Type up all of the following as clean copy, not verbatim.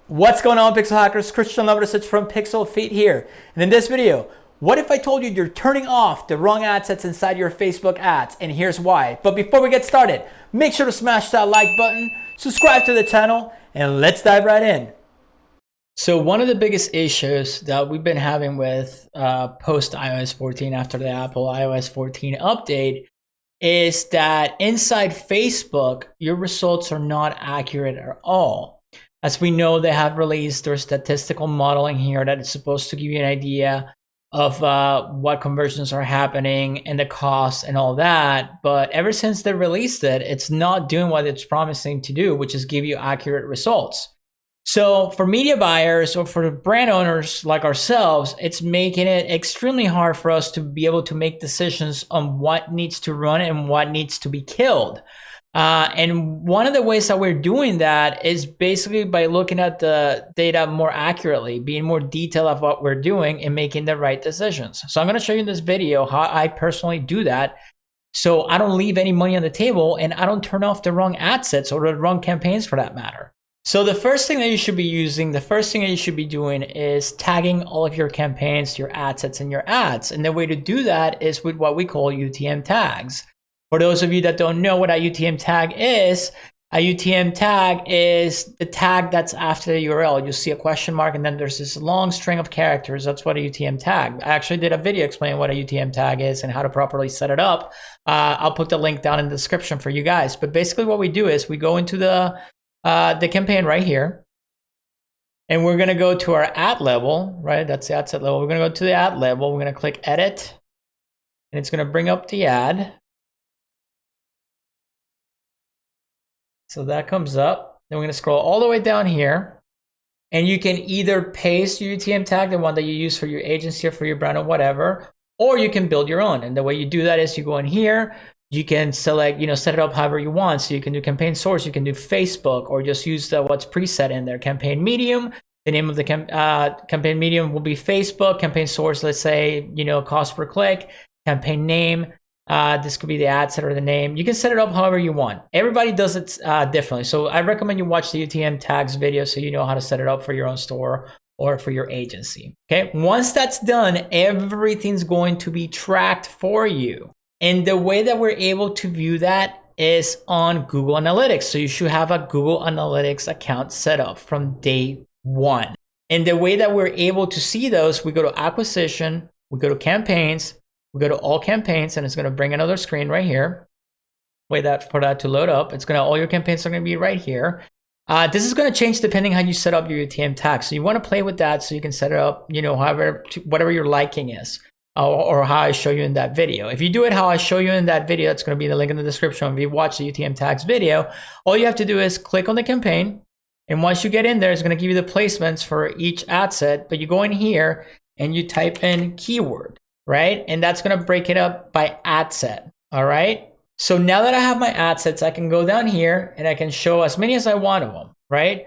What's going on, Pixel Hackers? Christian Lovrecich from PixlFeed here. And in this video, what if I told you you're turning off the wrong ad sets inside your Facebook ads? And here's why. But before we get started, make sure to smash that like button, subscribe to the channel, and let's dive right in. So one of the biggest issues that we've been having with post iOS 14 after the Apple iOS 14 update is that inside Facebook, your results are not accurate at all. As we know, they have released their statistical modeling here that is supposed to give you an idea of what conversions are happening and the costs and all that. But ever since they released it, it's not doing what it's promising to do, which is give you accurate results. So for media buyers or for brand owners like ourselves, it's making it extremely hard for us to be able to make decisions on what needs to run and what needs to be killed. And one of the ways that we're doing that is basically by looking at the data more accurately, being more detailed of what we're doing and making the right decisions. So I'm going to show you in this video how I personally do that, so I don't leave any money on the table and I don't turn off the wrong ad sets or the wrong campaigns for that matter. So the first thing that you should be using, the first thing that you should be doing is tagging all of your campaigns, your ad sets, and your ads. And the way to do that is with what we call UTM tags. For those of you that don't know what a UTM tag is, a UTM tag is the tag that's after the URL. You'll see a question mark and then there's this long string of characters. That's what a UTM tag. I actually did a video explaining what a UTM tag is and how to properly set it up. I'll put the link down in the description for you guys. But basically what we do is we go into the campaign right here, and we're going to go to our ad level, right? That's the ad set level. We're going to go to the ad level. We're going to click edit, and it's going to bring up the ad. So that comes up. Then we're going to scroll all the way down here, and you can either paste your UTM tag, the one that you use for your agency or for your brand or whatever, or you can build your own. And the way you do that is you go in here, you can select, set it up however you want. So you can do campaign source, you can do Facebook, or just use what's preset in there. Campaign medium, the name of the campaign medium will be Facebook. Campaign source, let's say, cost per click. Campaign name, this could be the ad set or the name. You can set it up however you want. Everybody does it differently. So I recommend you watch the UTM tags video so you know how to set it up for your own store or for your agency. Okay, once that's done, everything's going to be tracked for you. And the way that we're able to view that is on Google Analytics. So you should have a Google Analytics account set up from day one. And the way that we're able to see those, we go to acquisition, we go to campaigns, we go to all campaigns, and it's going to bring another screen right here. Wait for that to load up. It's going to, all your campaigns are going to be right here. This is going to change depending how you set up your UTM tag. So you want to play with that so you can set it up, however, whatever your liking is. Or how I show you in that video. If you do it how I show you in that video, it's going to be the link in the description. If you watch the UTM tags video, all you have to do is click on the campaign. And once you get in there, it's going to give you the placements for each ad set. But you go in here and you type in keyword, right? And that's going to break it up by ad set. All right. So now that I have my ad sets, I can go down here and I can show as many as I want of them, right?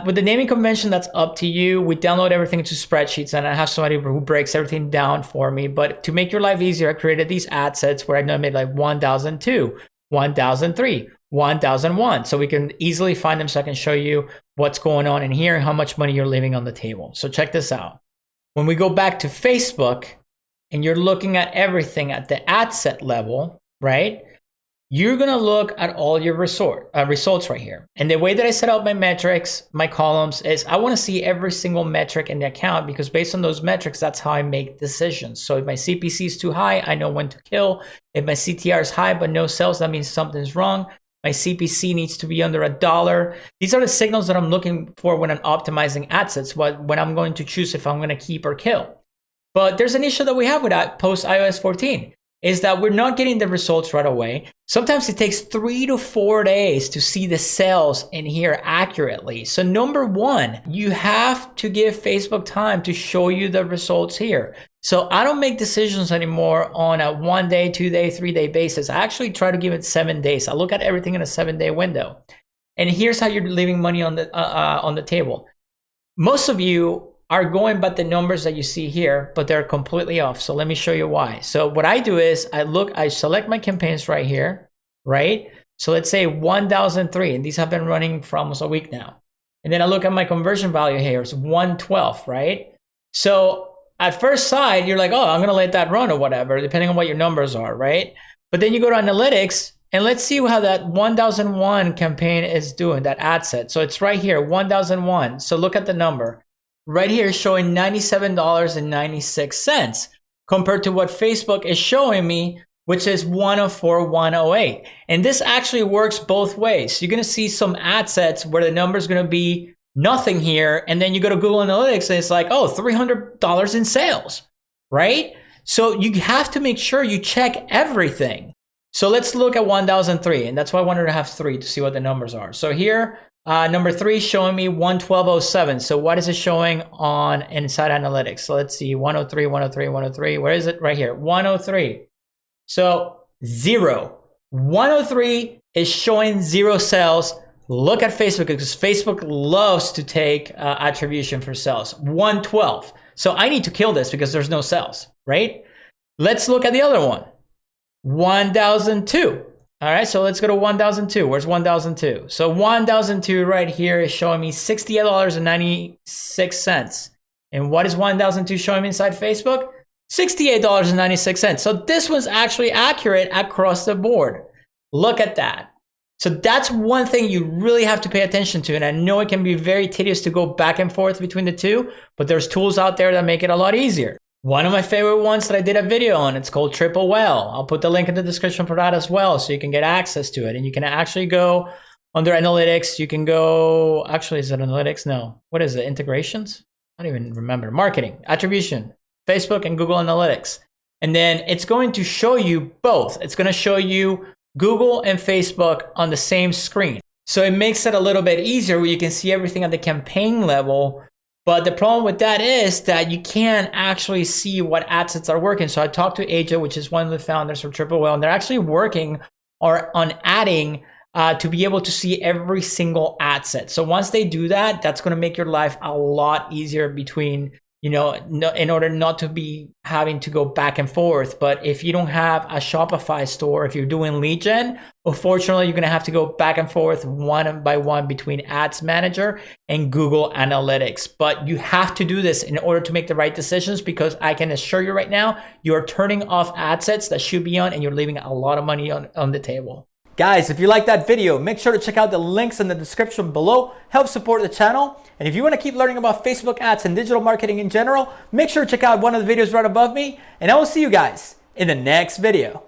With the naming convention, that's up to you. We download everything into spreadsheets, and I have somebody who breaks everything down for me. But to make your life easier, I created these ad sets where I made like 1002, 1003, 1001. So we can easily find them so I can show you what's going on in here and how much money you're leaving on the table. So check this out. When we go back to Facebook and you're looking at everything at the ad set level, right? You're going to look at all your results right here. And the way that I set out my metrics, my columns, is I want to see every single metric in the account, because based on those metrics, that's how I make decisions. So if my CPC is too high, I know when to kill. If my CTR is high but no sales, that means something's wrong. My CPC needs to be under $1. These are the signals that I'm looking for when I'm optimizing ad sets, when I'm going to choose if I'm going to keep or kill. But there's an issue that we have with that post iOS 14. Is that we're not getting the results right away. Sometimes it takes 3 to 4 days to see the sales in here accurately. So number one, you have to give Facebook time to show you the results here. So I don't make decisions anymore on a 1 day, 2 day, 3 day basis. I actually try to give it 7 days. I look at everything in a 7-day window. And here's how you're leaving money on the table. Most of you are going by the numbers that you see here, but they're completely off. So let me show you why. So what I do is I select my campaigns right here, right? So let's say 1003, and these have been running for almost a week now. And then I look at my conversion value here, it's 112, right? So at first sight, you're like, oh, I'm gonna let that run or whatever, depending on what your numbers are, right? But then you go to analytics, and let's see how that 1001 campaign is doing, that ad set. So it's right here, 1001. So look at the number. Right here showing $97.96 compared to what Facebook is showing me, which is 104, 108. And this actually works both ways. You're gonna see some ad sets where the number is gonna be nothing here, and then you go to Google Analytics and it's like, oh, $300 in sales, right? So you have to make sure you check everything. So let's look at 1003, and that's why I wanted to have 3 to see what the numbers are. So here, number 3 is showing me 112.07. So what is it showing on inside analytics? So let's see, 103, 103, 103. Where is it? Right here, 103. So 0. 103 is showing 0 sales. Look at Facebook, because Facebook loves to take attribution for sales. 112. So I need to kill this because there's no sales, right? Let's look at the other one. 1002. All right, so let's go to 1002. Where's 1002? So 1002 right here is showing me $68.96. And what is 1002 showing me inside Facebook? $68.96. So this was actually accurate across the board. Look at that. So that's one thing you really have to pay attention to. And I know it can be very tedious to go back and forth between the two, but there's tools out there that make it a lot easier. One of my favorite ones that I did a video on, it's called Triple Whale. I'll put the link in the description for that as well, so you can get access to it. And you can actually go under analytics. You can go, actually, is it analytics? No. What is it? Integrations? I don't even remember. Marketing, attribution, Facebook and Google Analytics. And then it's going to show you both. It's going to show you Google and Facebook on the same screen. So it makes it a little bit easier where you can see everything at the campaign level. But the problem with that is that you can't actually see what ad sets are working. So I talked to AJ, which is one of the founders for Triple Whale, and they're actually working on adding to be able to see every single ad set. So once they do that, that's going to make your life a lot easier between, in order not to be having to go back and forth. But if you don't have a Shopify store, if you're doing lead gen, unfortunately, you're going to have to go back and forth one by one between Ads Manager and Google Analytics. But you have to do this in order to make the right decisions, because I can assure you right now, you're turning off ad sets that should be on, and you're leaving a lot of money on the table. Guys, if you like that video, make sure to check out the links in the description below. Help support the channel. And if you want to keep learning about Facebook ads and digital marketing in general, make sure to check out one of the videos right above me. And I will see you guys in the next video.